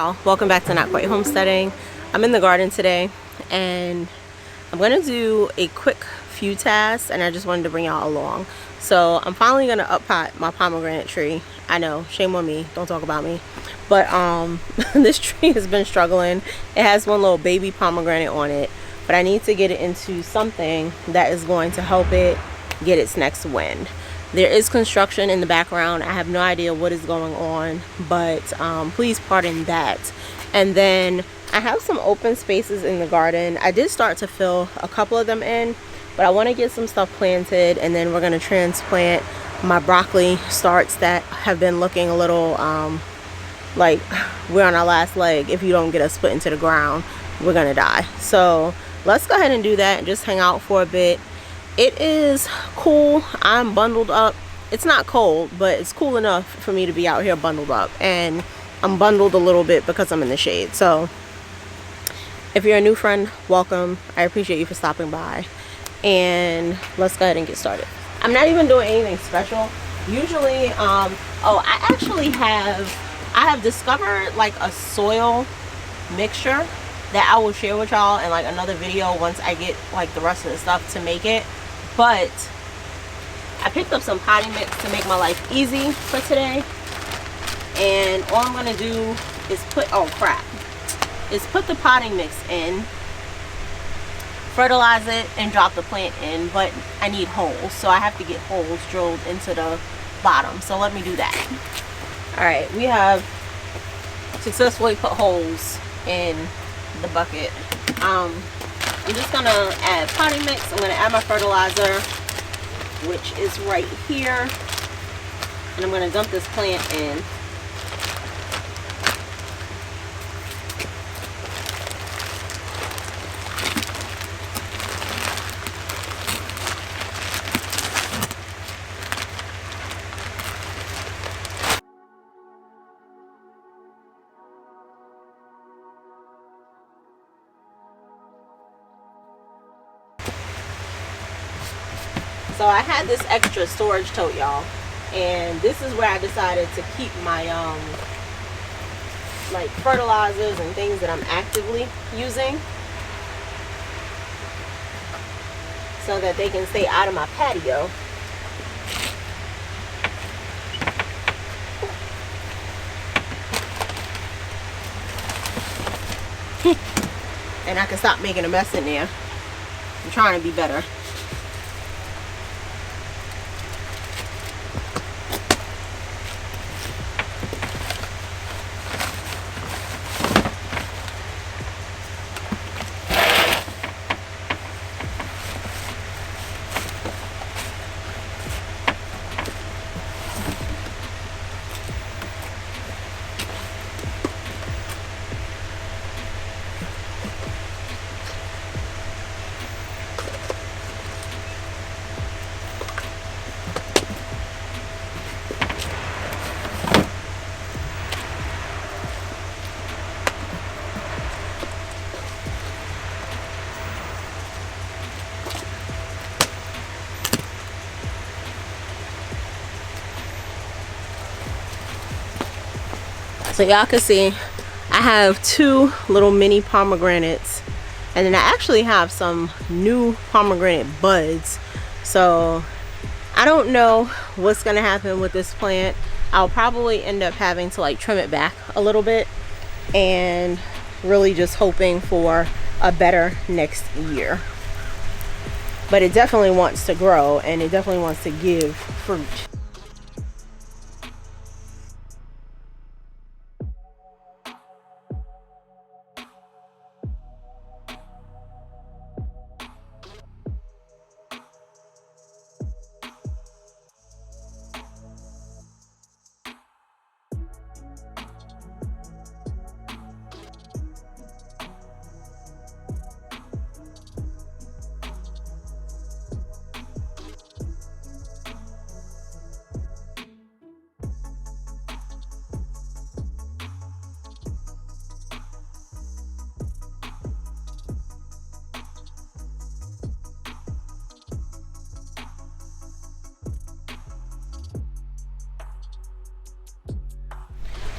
y'all, welcome back to Not Quite Homesteading. I'm in the garden today and I'm gonna do a quick few tasks, and I just wanted to bring y'all along. So I'm finally gonna uppot my pomegranate tree. I know, shame on me, don't talk about me, but this tree has been struggling. It has one little baby pomegranate on it, but I need to get it into something that is going to help it get its next wind. There is construction in the background. I have no idea what is going on, but please pardon that. And then I have some open spaces in the garden. I did start to fill a couple of them in, but I want to get some stuff planted, and then we're going to transplant my broccoli starts that have been looking a little like we're on our last leg. If you don't get us put into the ground, we're gonna die. So let's go ahead and do that and just hang out for a bit. It is cool. I'm bundled up. It's not cold, but it's cool enough for me to be out here bundled up, and I'm bundled a little bit because I'm in the shade. So if you're a new friend, welcome. I appreciate you for stopping by, and let's go ahead and get started. I'm not even doing anything special. Usually I have discovered like a soil mixture that I will share with y'all in like another video once I get like the rest of the stuff to make it. But I picked up some potting mix to make my life easy for today, and all I'm gonna do is put the potting mix in, fertilize it, and drop the plant in. But I need holes, so I have to get holes drilled into the bottom, so let me do that. All right, we have successfully put holes in the bucket. I'm just gonna add potting mix. I'm gonna add my fertilizer, which is right here, and I'm gonna dump this plant in. So I had this extra storage tote, y'all, and this is where I decided to keep my like fertilizers and things that I'm actively using, so that they can stay out of my patio. And I can stop making a mess in there. I'm trying to be better. So y'all can see I have two little mini pomegranates, and then I actually have some new pomegranate buds. So I don't know what's gonna happen with this plant. I'll probably end up having to like trim it back a little bit, and really just hoping for a better next year. But it definitely wants to grow, and it definitely wants to give fruit.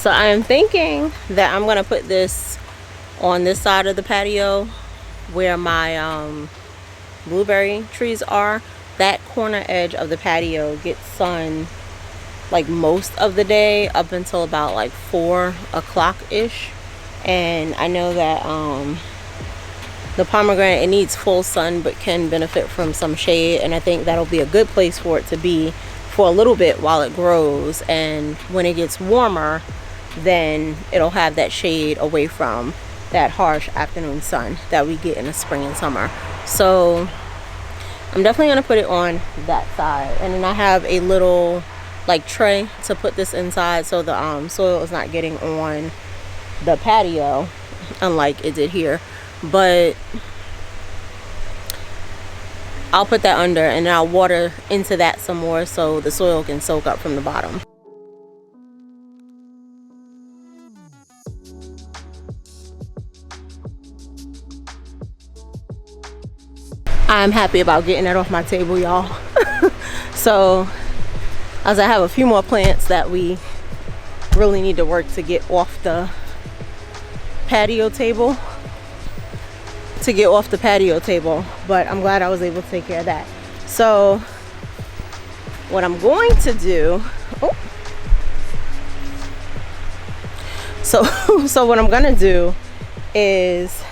So I am thinking that I'm gonna put this on this side of the patio where my blueberry trees are. That corner edge of the patio gets sun like most of the day up until about like 4 o'clock ish, and I know that the pomegranate, it needs full sun but can benefit from some shade, and I think that'll be a good place for it to be for a little bit while it grows, and when it gets warmer then it'll have that shade away from that harsh afternoon sun that we get in the spring and summer. So I'm definitely going to put it on that side, and then I have a little like tray to put this inside so the soil is not getting on the patio unlike it did here. But I'll put that under, and I'll water into that some more so the soil can soak up from the bottom. I'm happy about getting that off my table, y'all. So as I have a few more plants that we really need to work to get off the patio table, but I'm glad I was able to take care of that. So what I'm going to do, so what I'm gonna do is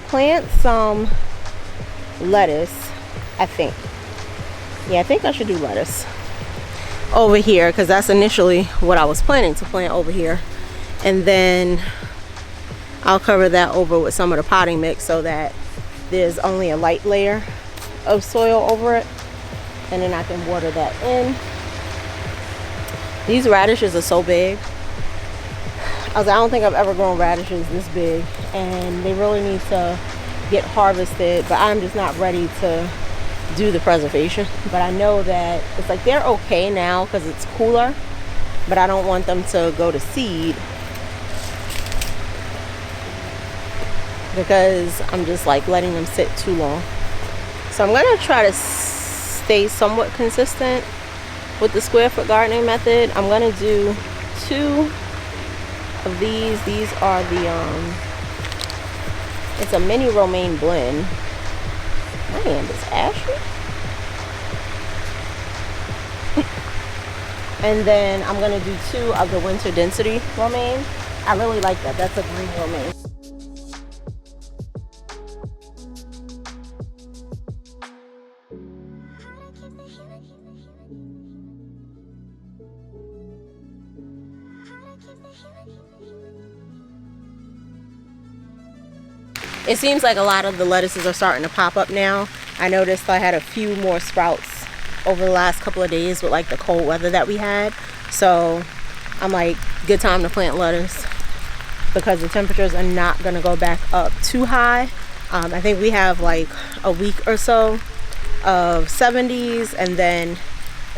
plant some lettuce. I think I should do lettuce over here because that's initially what I was planning to plant over here, and then I'll cover that over with some of the potting mix so that there's only a light layer of soil over it, and then I can water that in. These radishes are so big. I don't think I've ever grown radishes this big, and they really need to get harvested, but I'm just not ready to do the preservation. But I know that it's like they're okay now because it's cooler, but I don't want them to go to seed because I'm just like letting them sit too long. So I'm gonna try to stay somewhat consistent with the square foot gardening method. I'm gonna do 2 of these. These are the it's a mini romaine blend. My hand is ashy. And then I'm gonna do 2 of the winter density romaine. I really like that. That's a green romaine. It seems like a lot of the lettuces are starting to pop up now. I noticed I had a few more sprouts over the last couple of days with like the cold weather that we had. So I'm like, good time to plant lettuce because the temperatures are not gonna go back up too high. I think we have like a week or so of 70s, and then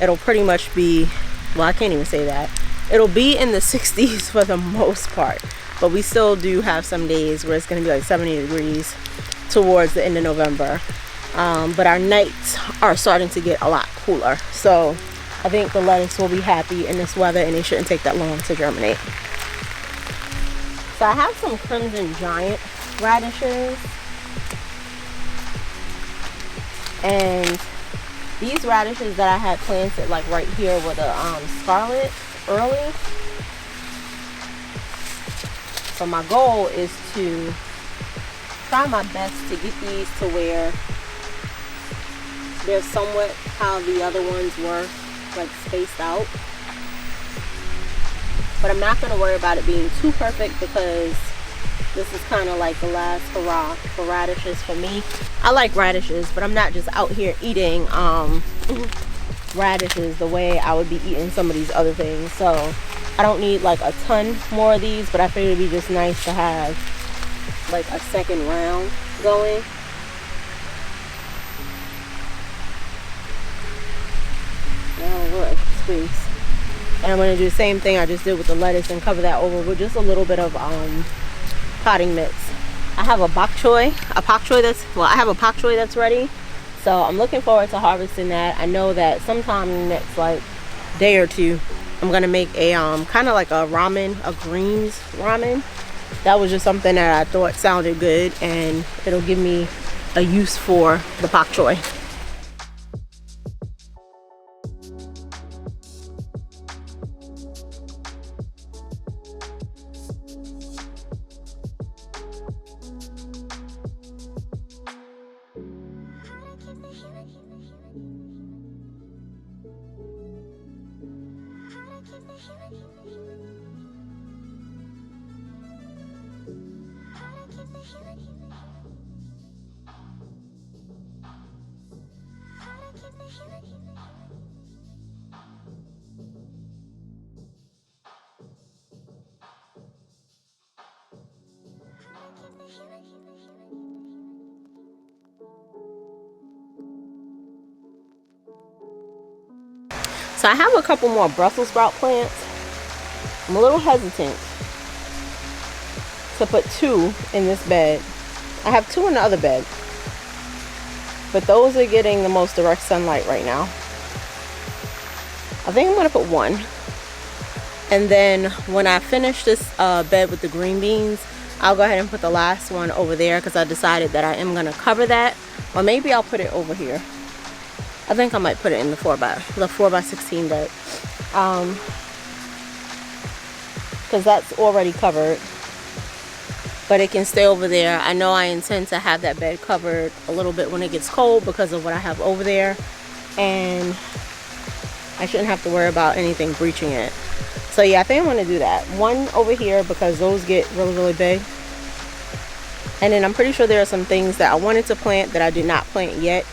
it'll pretty much be, well, I can't even say that. It'll be in the 60s for the most part. But we still do have some days where it's going to be like 70 degrees towards the end of November. But our nights are starting to get a lot cooler. So I think the lettuce will be happy in this weather, and they shouldn't take that long to germinate. So I have some Crimson Giant radishes. And these radishes that I had planted like right here with a scarlet early. So my goal is to try my best to get these to where they're somewhat how the other ones were, like spaced out. But I'm not going to worry about it being too perfect because this is kind of like the last hurrah for radishes for me. I like radishes, but I'm not just out here eating radishes the way I would be eating some of these other things. So I don't need like a ton more of these, but I figured it'd be just nice to have like a second round going. Now look, space. And I'm gonna do the same thing I just did with the lettuce and cover that over with just a little bit of potting mix. I have a bok choy that's ready. So I'm looking forward to harvesting that. I know that sometime in the next like day or two I'm gonna make a kind of like a ramen, a greens ramen. That was just something that I thought sounded good, and it'll give me a use for the pak choi. So I have a couple more Brussels sprout plants. I'm a little hesitant to put 2 in this bed. I have 2 in the other bed, but those are getting the most direct sunlight right now. I think I'm gonna put 1. And then when I finish this bed with the green beans, I'll go ahead and put the last one over there, because I decided that I am gonna cover that. Or maybe I'll put it over here. I think I might put it in the 4x16 bed, because that's already covered, but it can stay over there. I know I intend to have that bed covered a little bit when it gets cold because of what I have over there, and I shouldn't have to worry about anything breaching it. So yeah, I think I'm going to do that. 1 over here because those get really big, and then I'm pretty sure there are some things that I wanted to plant that I did not plant yet.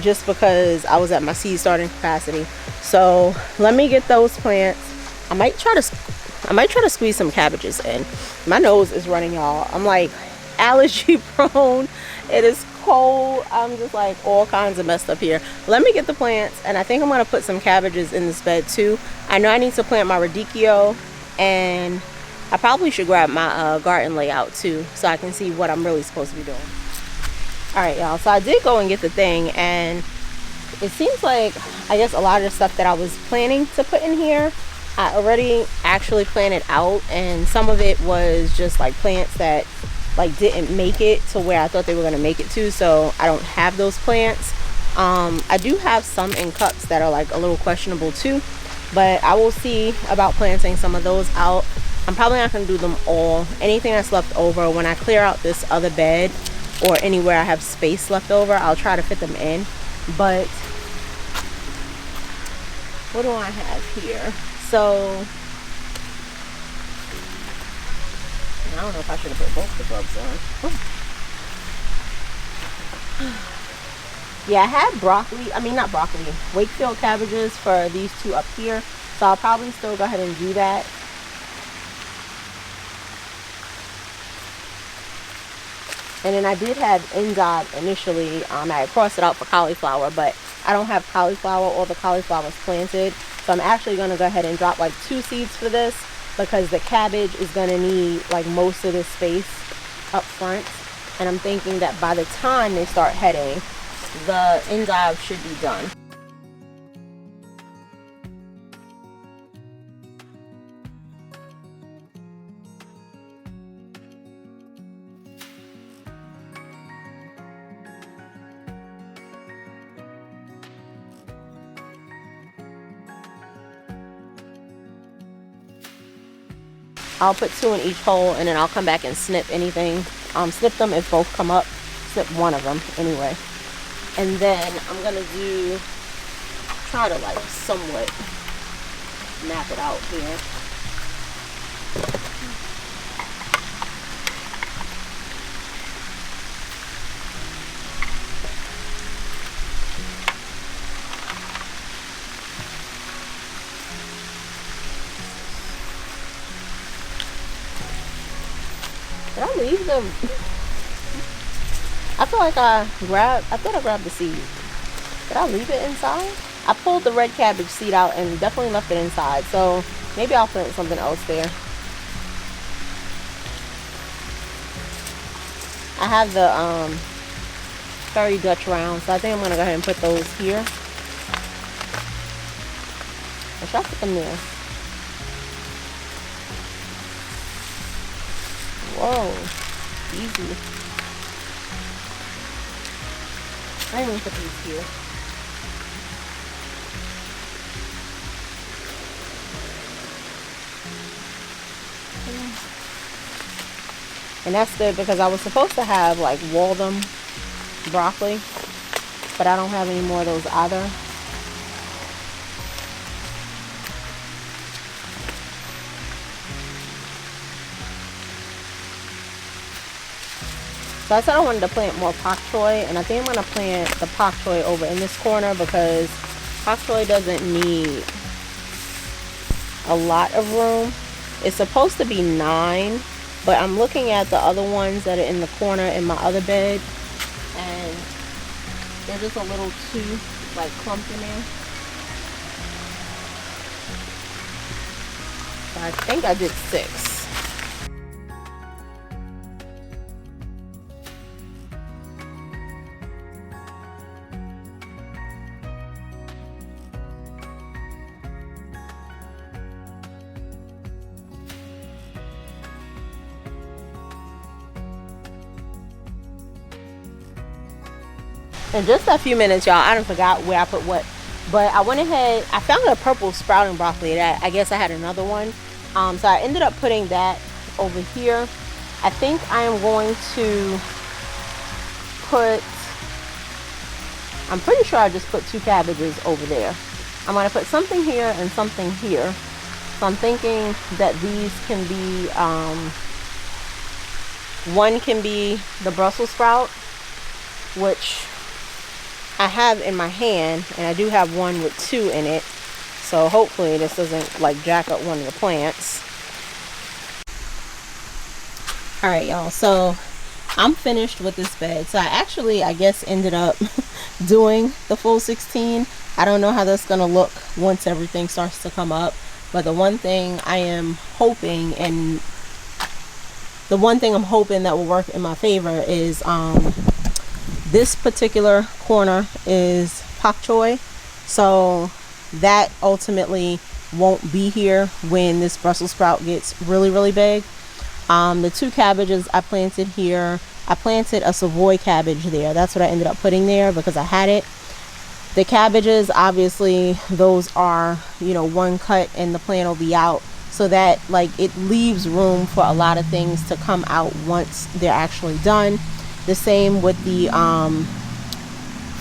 Just because I was at my seed starting capacity. So let me get those plants. I might try to squeeze some cabbages in. My nose is running, y'all. I'm like allergy prone. It is cold. I'm just like all kinds of messed up here. Let me get the plants, and I think I'm gonna put some cabbages in this bed too. I know I need to plant my radicchio, and I probably should grab my garden layout too, so I can see what I'm really supposed to be doing. Alright, y'all, so I did go and get the thing, and it seems like, I guess, a lot of the stuff that I was planning to put in here, I already actually planted out, and some of it was just like plants that like didn't make it to where I thought they were going to make it to, so I don't have those plants. I do have some in cups that are like a little questionable too, but I will see about planting some of those out. I'm probably not going to do them all. Anything that's left over, when I clear out this other bed, or anywhere I have space left over, I'll try to fit them in. But what do I have here? So I don't know if I should have put both the gloves on. Yeah, I had broccoli, not broccoli, Wakefield cabbages for these 2 up here, so I'll probably still go ahead and do that. And then I did have endive initially. I had crossed it out for cauliflower, but I don't have cauliflower. All the cauliflower is planted. So I'm actually going to go ahead and drop like 2 seeds for this, because the cabbage is going to need like most of this space up front. And I'm thinking that by the time they start heading, the endive should be done. I'll put 2 in each hole, and then I'll come back and snip anything. Snip them if both come up. Snip one of them anyway. And then I'm gonna try to like somewhat map it out here. Did I leave them? I feel like I thought I grabbed the seed. Did I leave it inside? I pulled the red cabbage seed out and definitely left it inside. So maybe I'll plant something else there. I have the Fairy Dutch round, so I think I'm gonna go ahead and put those here. Or should I put them there? Whoa, easy. I didn't even put these here. And that's good because I was supposed to have like Waltham broccoli, but I don't have any more of those either. So I said I wanted to plant more pak choy, and I think I'm going to plant the pak choy over in this corner because pak choy doesn't need a lot of room. It's supposed to be 9, but I'm looking at the other ones that are in the corner in my other bed, and they're just a little too like clumped in there. So I think I did 6. In just a few minutes, y'all, I done forgot where I put what, but I went ahead, I found a purple sprouting broccoli that I guess I had another one. So I ended up putting that over here. I think I am going to put, I'm pretty sure I just put 2 cabbages over there. I'm going to put something here and something here. So I'm thinking that these can be, one can be the Brussels sprout, which I have in my hand, and I do have one with 2 in it, so hopefully this doesn't like jack up one of the plants. All right, y'all, so I'm finished with this bed. So I guess ended up doing the full 16. I don't know how that's gonna look once everything starts to come up, but the one thing I am hoping, and the one thing I'm hoping that will work in my favor is this particular corner is pak choy, so that ultimately won't be here when this Brussels sprout gets really big. The 2 cabbages I planted here, I planted a Savoy cabbage there. That's what I ended up putting there because I had it. The cabbages, obviously, those are, you know, one cut and the plant will be out, so that like it leaves room for a lot of things to come out once they're actually done. The same with the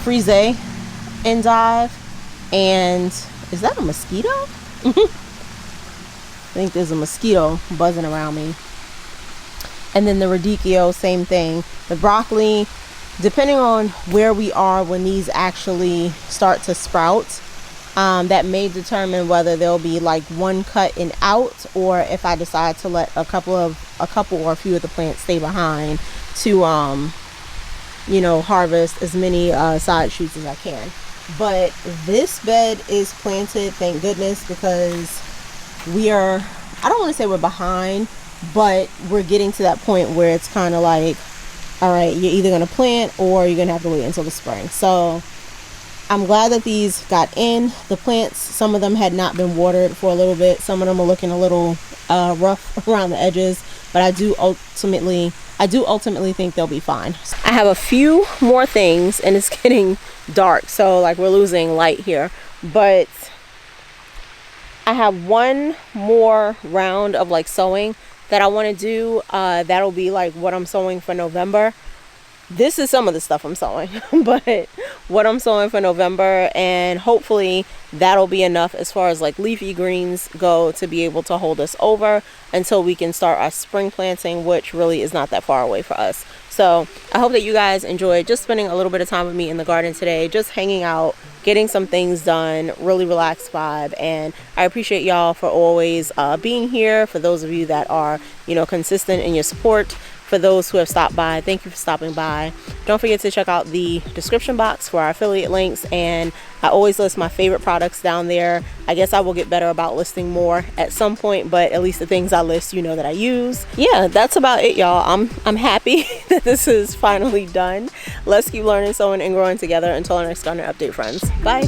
frise endive. And is that a mosquito? I think there's a mosquito buzzing around me. And then the radicchio, same thing. The broccoli, depending on where we are when these actually start to sprout, that may determine whether there'll be like one cut and out, or if I decide to let a couple or a few of the plants stay behind to you know, harvest as many side shoots as I can. But this bed is planted, thank goodness, because we are, I don't want to say we're behind, but we're getting to that point where it's kind of like, all right, you're either going to plant or you're going to have to wait until the spring. So I'm glad that these got in. The plants, some of them had not been watered for a little bit. Some of them are looking a little rough around the edges, but I do ultimately think they'll be fine. I have a few more things, and it's getting dark, so like we're losing light here, but I have one more round of like sowing that I want to do. That'll be like what I'm sowing for November. This is some of the stuff I'm sowing, but what I'm sowing for November, and hopefully that'll be enough as far as like leafy greens go to be able to hold us over until we can start our spring planting, which really is not that far away for us. So I hope that you guys enjoyed just spending a little bit of time with me in the garden today, just hanging out, getting some things done, really relaxed vibe. And I appreciate y'all for always being here. For those of you that are, you know, consistent in your support, for those who have stopped by, thank you for stopping by. Don't forget to check out the description box for our affiliate links, and I always list my favorite products down there. I guess I will get better about listing more at some point, but at least the things I list, you know that I use. Yeah, that's about it, y'all. I'm happy that this is finally done. Let's keep learning, sewing, and growing together. Until our next garden update, friends. Bye.